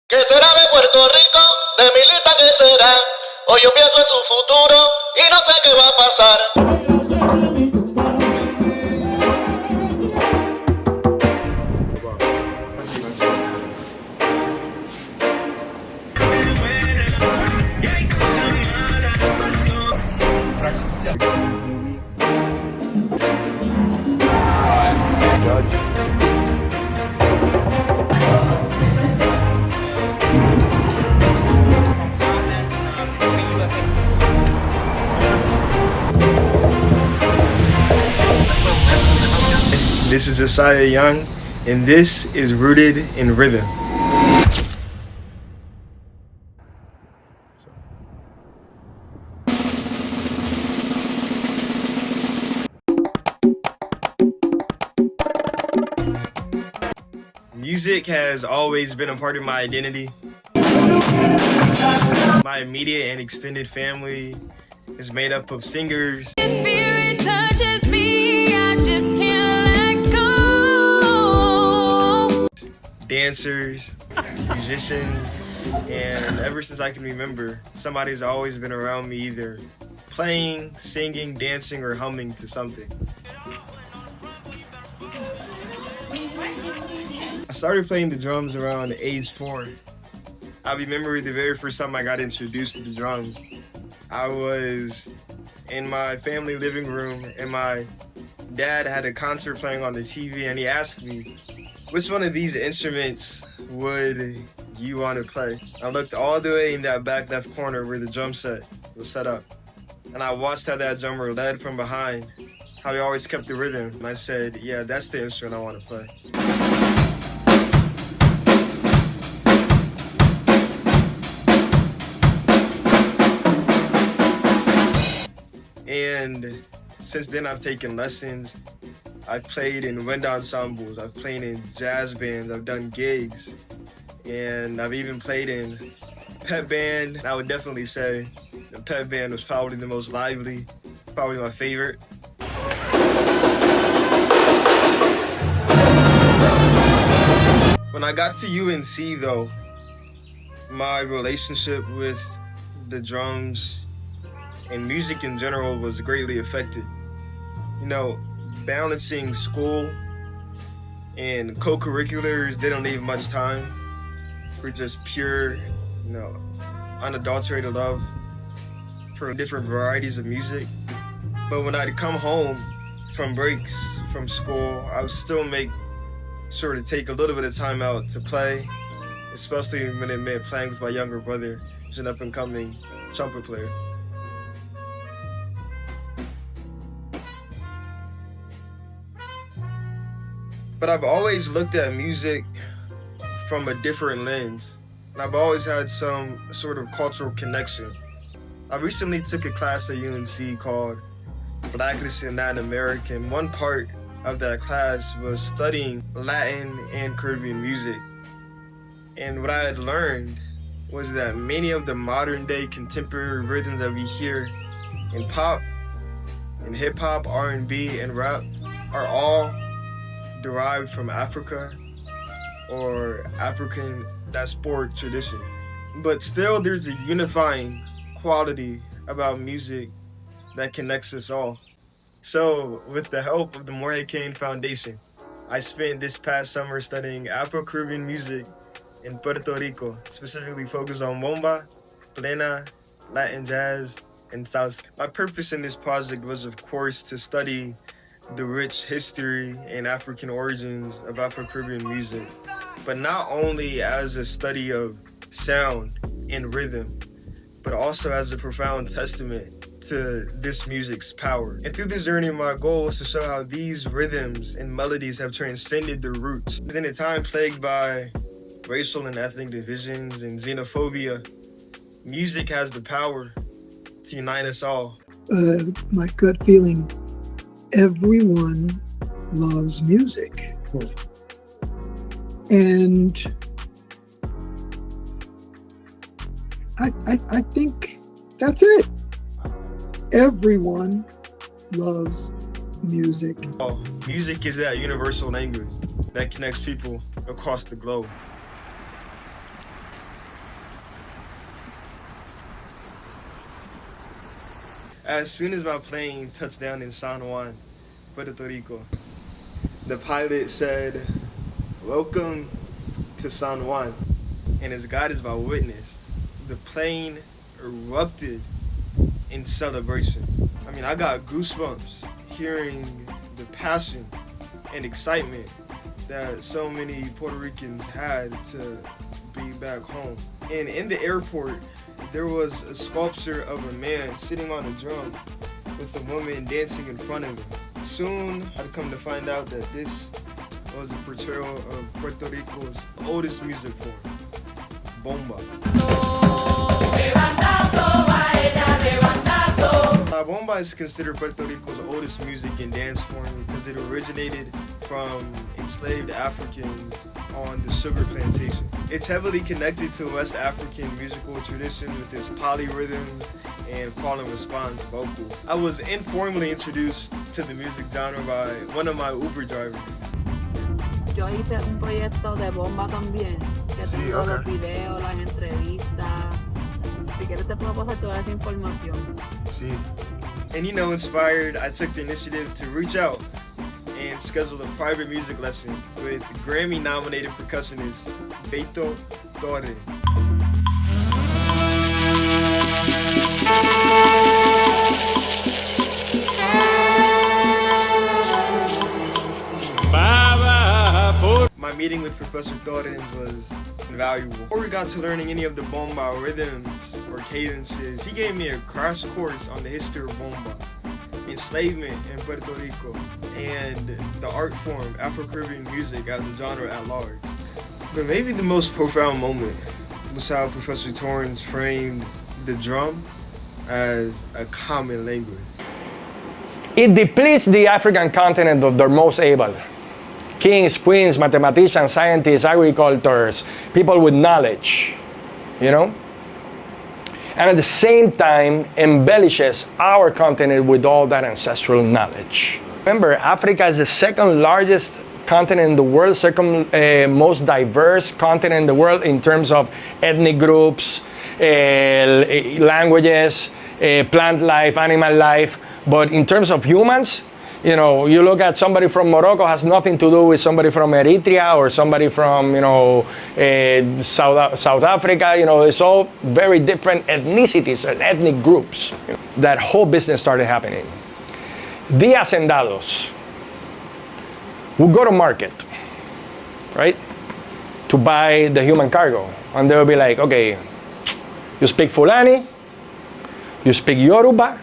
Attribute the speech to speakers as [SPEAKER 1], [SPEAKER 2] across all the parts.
[SPEAKER 1] ¿Qué será de Puerto Rico? De Milita, ¿qué será? Hoy yo pienso en su futuro y no sé qué va a pasar.
[SPEAKER 2] This is Josiah Young, and this is Rooted in Rhythm. Music has always been a part of my identity. My immediate and extended family is made up of singers,
[SPEAKER 3] Spirit touches me, I just can't let go.
[SPEAKER 2] dancers, musicians, and ever since I can remember, somebody's always been around me either playing, singing, dancing, or humming to something. I started playing the drums around age 4. I remember the very first time I got introduced to the drums. I was in my family living room and my dad had a concert playing on the TV and he asked me, which one of these instruments would you want to play? I looked all the way in that back left corner where the drum set was set up. And I watched how that drummer led from behind, how he always kept the rhythm. And I said, yeah, that's the instrument I want to play. And since then I've taken lessons. I've played in wind ensembles, I've played in jazz bands, I've done gigs, and I've even played in pep band. I would definitely say the pep band was probably the most lively, probably my favorite. When I got to UNC though, my relationship with the drums and music in general was greatly affected. You know, balancing school and co-curriculars didn't leave much time for just pure, unadulterated love for different varieties of music. But when I'd come home from breaks from school, I would still make sure to take a little bit of time out to play, especially when it meant playing with my younger brother, who's an up-and-coming trumpet player. But I've always looked at music from a different lens, and I've always had some sort of cultural connection. I recently took a class at UNC called Blackness in Latin America, and one part of that class was studying Latin and Caribbean music. And what I had learned was that many of the modern day contemporary rhythms that we hear in pop, in hip hop, R&B, and rap are all derived from Africa or African diasporic tradition. But still there's a unifying quality about music that connects us all. So with the help of the Morhe Kane Foundation, I spent this past summer studying Afro-Caribbean music in Puerto Rico, specifically focused on bomba, plena, Latin jazz, and salsa. My purpose in this project was, of course, to study the rich history and African origins of Afro-Caribbean music, but not only as a study of sound and rhythm, but also as a profound testament to this music's power. And through this journey, my goal was to show how these rhythms and melodies have transcended their roots. In a time plagued by racial and ethnic divisions and xenophobia, music has the power to unite us all.
[SPEAKER 4] My gut feeling, everyone loves music. And I think that's it. Everyone loves music.
[SPEAKER 2] Music is that universal language that connects people across the globe. As soon as my plane touched down in San Juan, Puerto Rico, the pilot said, "Welcome to San Juan." And as God is my witness, the plane erupted in celebration. I mean, I got goosebumps hearing the passion and excitement that so many Puerto Ricans had to be back home. And in the airport, there was a sculpture of a man sitting on a drum with a woman dancing in front of him. Soon, I'd come to find out that this was a portrayal of Puerto Rico's oldest music form, bomba. La bomba is considered Puerto Rico's oldest music and dance form because it originated from enslaved Africans on the sugar plantation. It's heavily connected to West African musical traditions with its polyrhythms and call and response vocals. I was informally introduced to the music genre by one of my Uber drivers.
[SPEAKER 5] Yo hice un proyecto de bomba también, que tengo los videos, las entrevistas. Si quieres te puedo pasar toda esa información.
[SPEAKER 2] Sí. And inspired, I took the initiative to reach out and schedule a private music lesson with Grammy-nominated percussionist Beto Torres. My meeting with Professor Torres was invaluable. Before we got to learning any of the bomba rhythms or cadences, he gave me a crash course on the history of bomba, enslavement in Puerto Rico, and the art form Afro-Caribbean music as a genre at large. But maybe the most profound moment was how Professor Torrance framed the drum as a common language.
[SPEAKER 6] It depletes the African continent of their most able. Kings, queens, mathematicians, scientists, agricultors, people with knowledge, And at the same time, embellishes our continent with all that ancestral knowledge. Remember, Africa is the second largest continent in the world, second most diverse continent in the world in terms of ethnic groups, languages, plant life, animal life. But in terms of humans, you look at somebody from Morocco has nothing to do with somebody from Eritrea or somebody from, South Africa. It's all very different ethnicities and ethnic groups. That whole business started happening. The hacendados would go to market, right, to buy the human cargo. And they would be like, okay, you speak Fulani, you speak Yoruba,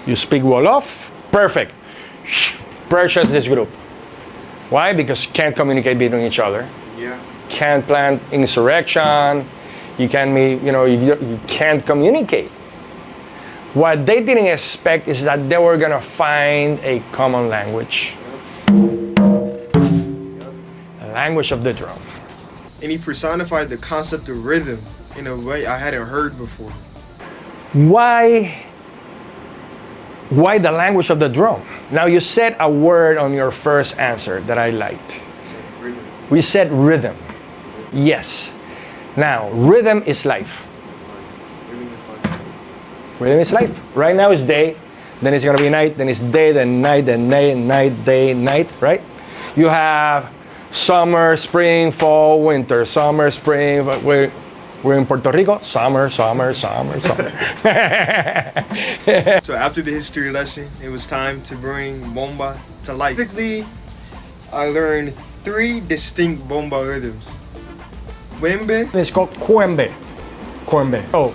[SPEAKER 6] you speak Wolof, perfect. Purchase this group. Why? Because you can't communicate between each other.
[SPEAKER 2] Yeah.
[SPEAKER 6] Can't plan insurrection. You can't meet, you can't communicate. What they didn't expect is that they were gonna find a common language. A language of the drum.
[SPEAKER 2] And he personified the concept of rhythm in a way I hadn't heard before.
[SPEAKER 6] Why the language of the drum? Now you said a word on your first answer that I liked. We said rhythm. Yes. Now, rhythm is life. Rhythm is life. Right now it's day, then it's gonna be night, then it's day, then night, day, night, right? You have summer, spring, fall, winter, summer, spring, we're in Puerto Rico, summer.
[SPEAKER 2] So after the history lesson, it was time to bring bomba to life. Basically, I learned 3 distinct bomba rhythms. Wembe.
[SPEAKER 6] It's called Kwembe. Oh.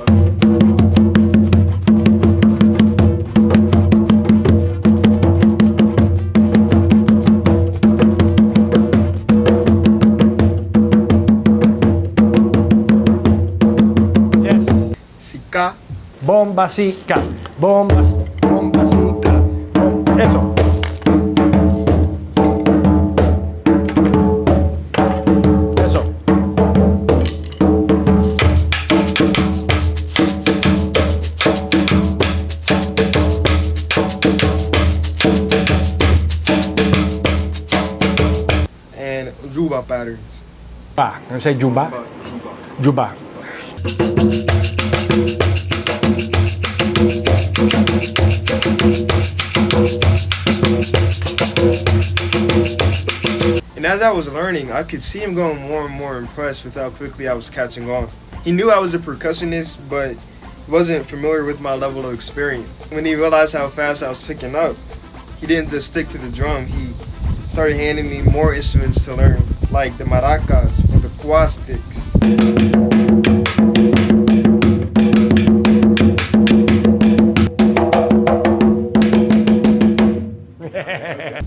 [SPEAKER 6] Bombasica, bombasica, eso. Eso.
[SPEAKER 2] And Juba patterns.
[SPEAKER 6] I say Juba. Juba.
[SPEAKER 2] as I was learning, I could see him going more and more impressed with how quickly I was catching on. He knew I was a percussionist, but wasn't familiar with my level of experience. When he realized how fast I was picking up, he didn't just stick to the drum. He started handing me more instruments to learn, like the maracas or the kwa sticks.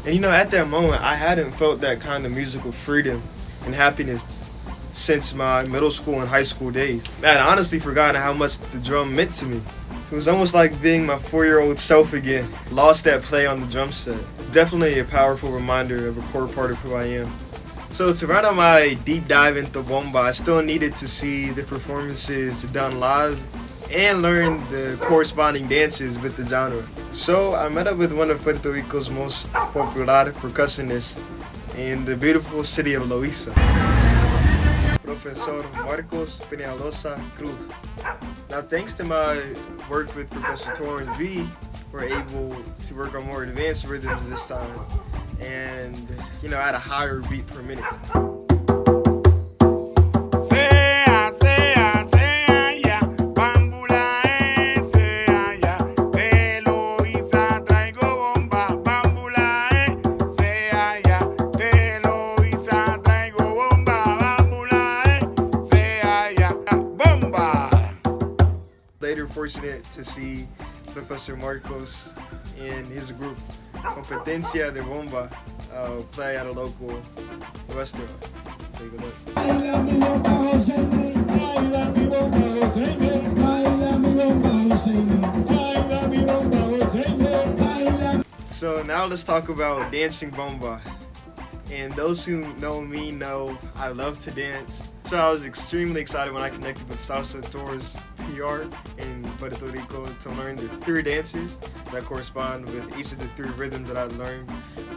[SPEAKER 2] And you know, at that moment, I hadn't felt that kind of musical freedom and happiness since my middle school and high school days. I had honestly forgotten how much the drum meant to me. It was almost like being my 4-year-old self again, lost at play on the drum set. Definitely a powerful reminder of a core part of who I am. So to round out my deep dive into bomba, I still needed to see the performances done live and learn the corresponding dances with the genre. So I met up with one of Puerto Rico's most popular percussionists in the beautiful city of Loíza, Professor Marcos Peñalosa Cruz. Now, thanks to my work with Professor Torrance V, we're able to work on more advanced rhythms this time and, you know, at a higher beat per minute. Later fortunate to see Professor Marcos and his group Competencia de Bomba play at a local restaurant. Take a look. So now let's talk about dancing bomba. And those who know me know I love to dance. So I was extremely excited when I connected with Salsa Tours PR in Puerto Rico to learn the 3 dances that correspond with each of the 3 rhythms that I learned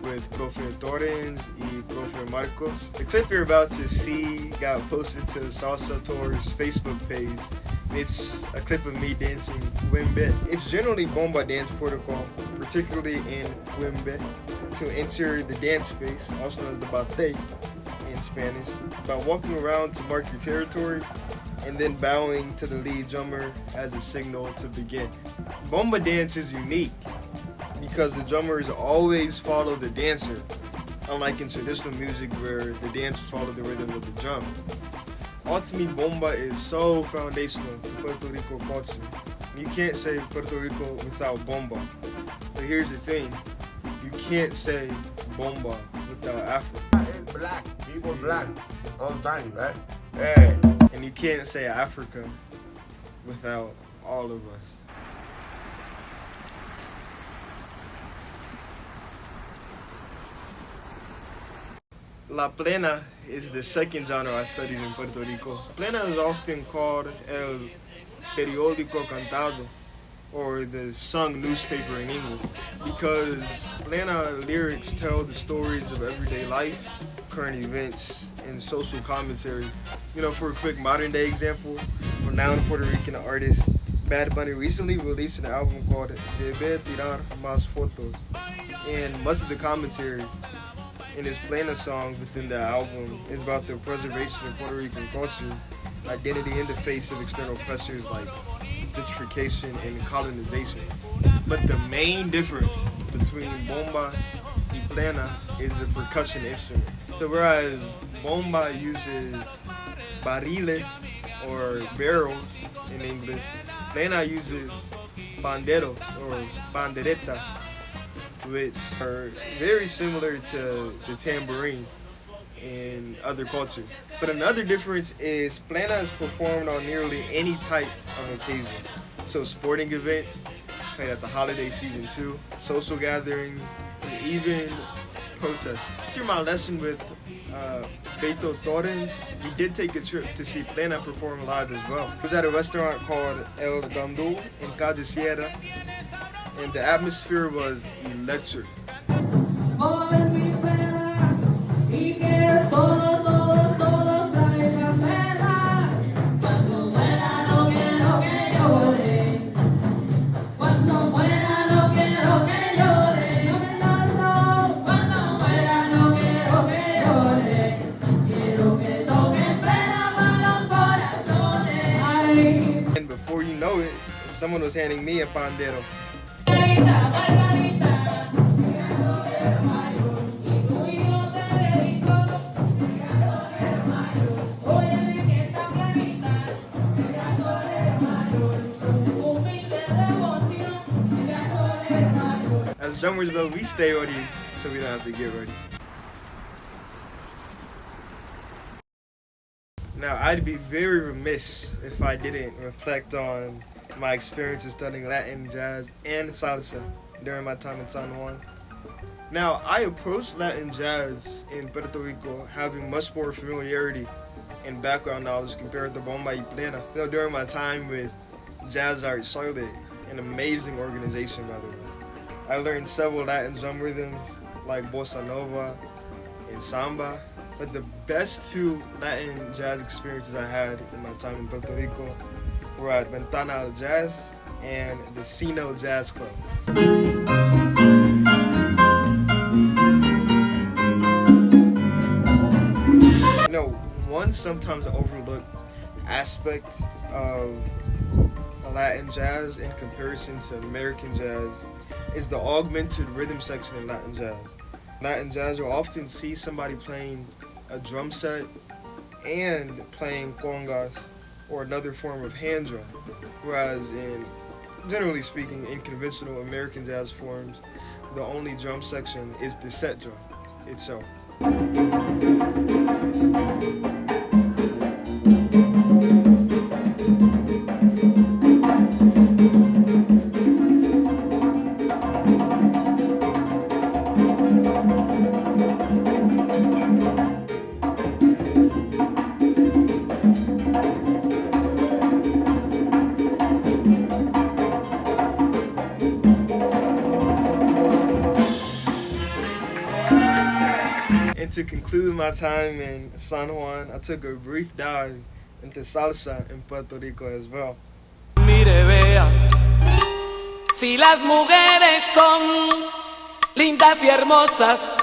[SPEAKER 2] with Profe Torrance and Profe Marcos. The clip you're about to see got posted to Salsa Tours Facebook page. It's a clip of me dancing Wimbe. It's generally bomba dance protocol, particularly in Wimbe, to enter the dance space, also known as the bate in Spanish, by walking around to mark your territory and then bowing to the lead drummer as a signal to begin. Bomba dance is unique because the drummers always follow the dancer, unlike in traditional music where the dancers follow the rhythm of the drum. Ultimately, bomba is so foundational to Puerto Rico culture. You can't say Puerto Rico without bomba. But here's the thing, you can't say bomba without Afro.
[SPEAKER 7] It's black, people black, all the time, right? Hey.
[SPEAKER 2] And you can't say Africa without all of us. La plena is the second genre I studied in Puerto Rico. Plena is often called el periódico cantado, or the sung newspaper in English, because plena lyrics tell the stories of everyday life, current events, and social commentary. You know, for a quick modern day example, renowned Puerto Rican artist Bad Bunny recently released an album called Debe Tirar Más Fotos, and much of the commentary in his plena songs within the album is about the preservation of Puerto Rican culture, identity in the face of external pressures like gentrification and colonization. But the main difference between bomba and plena is the percussion instrument. So whereas bomba uses barriles or barrels in English, plena uses panderos or pandereta, which are very similar to the tambourine in other cultures. But another difference is plena is performed on nearly any type of occasion. So sporting events, played at the holiday season too, social gatherings, and even protests. After my lesson with Beto Torrance, we did take a trip to see plena perform live as well. It was at a restaurant called El Gandul in Calle Sierra, and the atmosphere was electric. someone was handing me a pandero. As drummers though, we stay ready so we don't have to get ready. Now, I'd be very remiss if I didn't reflect on my experiences studying Latin, jazz, and salsa during my time in San Juan. Now, I approached Latin jazz in Puerto Rico having much more familiarity and background knowledge compared to Bomba y Plena. You know, during my time with Jazz Art Charlotte, an amazing organization, by the way, I learned several Latin drum rhythms like bossa nova and samba. But the best two Latin jazz experiences I had in my time in Puerto Rico were at Ventana al Jazz and the Sino Jazz Club. You know, one sometimes overlooked aspect of Latin jazz in comparison to American jazz is the augmented rhythm section in Latin jazz. Latin jazz, you'll often see somebody playing a drum set and playing congas or another form of hand drum, whereas generally speaking, in conventional American jazz forms, the only drum section is the set drum itself. And to conclude my time in San Juan, I took a brief dive into salsa in Puerto Rico as well.
[SPEAKER 8] Mire, vea, si las mujeres son lindas y hermosas,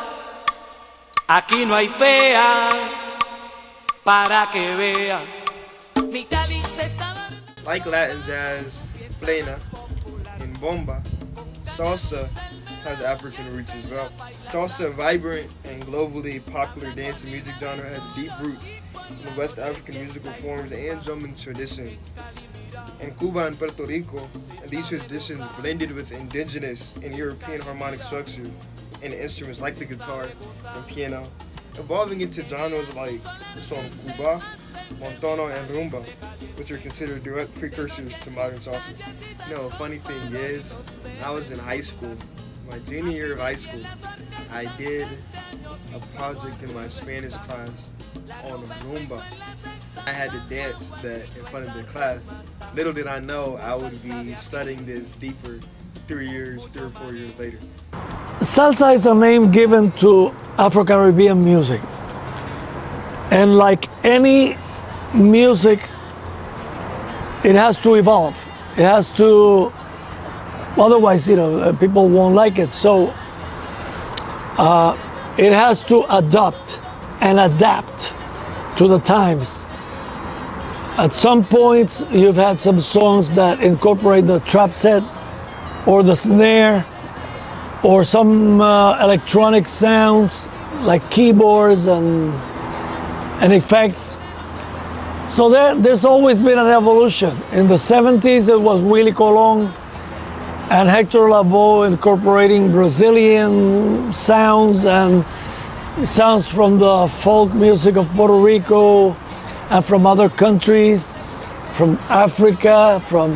[SPEAKER 8] aquí no hay fea, para que vea. Mi Cali se estaba...
[SPEAKER 2] Like Latin jazz, plena, and bomba, salsa has African roots as well. Salsa, a vibrant and globally popular dance and music genre, has deep roots in the West African musical forms and drumming tradition. In Cuba and Puerto Rico, these traditions blended with indigenous and European harmonic structures and instruments like the guitar and piano, evolving into genres like son cuba, montono, and rumba, which are considered direct precursors to modern salsa. You know, a funny thing is, when I was in high school, my junior year of high school, I did a project in my Spanish class on rumba. I had to dance that in front of the class. Little did I know I would be studying this deeper 3 or 4 years later.
[SPEAKER 9] Salsa is a name given to Afro-Caribbean music. And like any music, it has to evolve. It has to, otherwise, people won't like it. So it has to adopt and adapt to the times. At some points, you've had some songs that incorporate the trap set or the snare or some electronic sounds like keyboards and effects. So there's always been an evolution. In the 70s, it was Willie Colon and Hector Lavoe incorporating Brazilian sounds and sounds from the folk music of Puerto Rico and from other countries, from Africa, from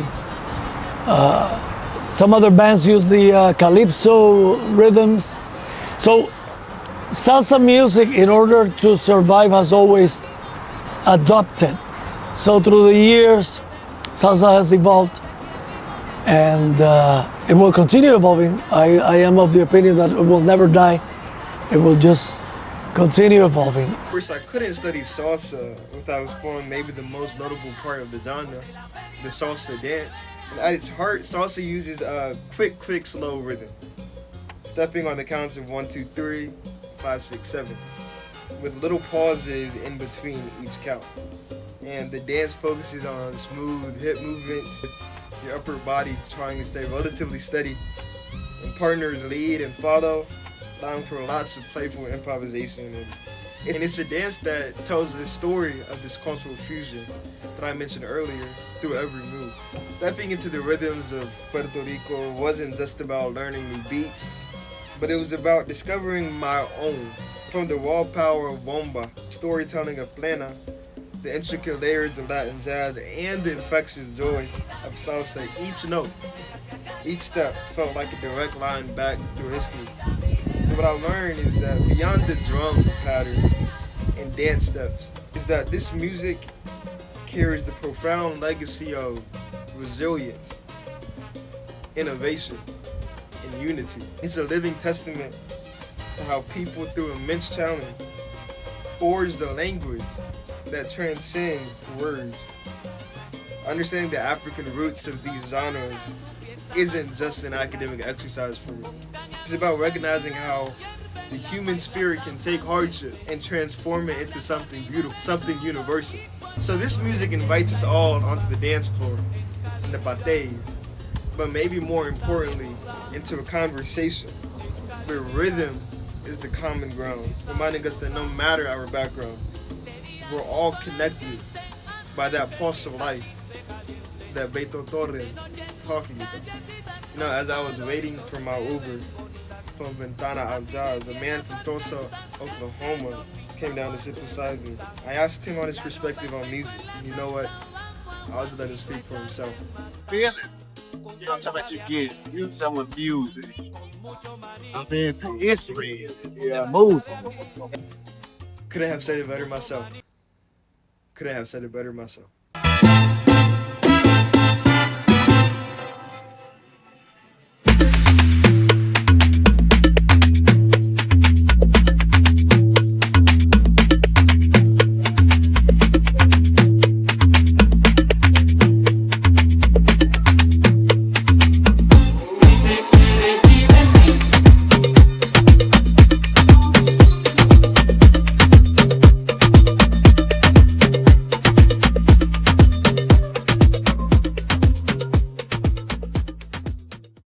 [SPEAKER 9] some other bands use the calypso rhythms. So salsa music, in order to survive, has always adopted. So through the years, salsa has evolved, and it will continue evolving. I am of the opinion that it will never die. It will just continue evolving.
[SPEAKER 2] Of course, I couldn't study salsa without exploring maybe the most notable part of the genre, the salsa dance. And at its heart, salsa uses a quick, slow rhythm, stepping on the counts of 1, 2, 3, 5, 6, 7, with little pauses in between each count. And the dance focuses on smooth hip movements, your upper body trying to stay relatively steady, and partners lead and follow, allowing for lots of playful improvisation. And it's a dance that tells the story of this cultural fusion that I mentioned earlier through every move. Stepping into the rhythms of Puerto Rico wasn't just about learning new beats, but it was about discovering my own. From the raw power of bomba, storytelling of plena, the intricate layers of Latin jazz, and the infectious joy of salsa, each note, each step felt like a direct line back through history. And what I learned is that beyond the drum pattern and dance steps, is that this music carries the profound legacy of resilience, innovation, and unity. It's a living testament to how people, through immense challenge, forge the language that transcends words. Understanding the African roots of these genres isn't just an academic exercise for me. It's about recognizing how the human spirit can take hardship and transform it into something beautiful, something universal. So this music invites us all onto the dance floor, in the patés, but maybe more importantly, into a conversation where rhythm is the common ground, reminding us that no matter our background, we're all connected by that pulse of life that Beto Torre talking about. You know, as I was waiting for my Uber from Ventana Al Jazz, a man from Tulsa, Oklahoma, came down to sit beside me. I asked him on his perspective on music, and you know what? I'll just let him speak for himself.
[SPEAKER 10] Feeling, you know, I'm talking about you get someone music. I mean, it's history, moves.
[SPEAKER 2] Couldn't have said it better myself.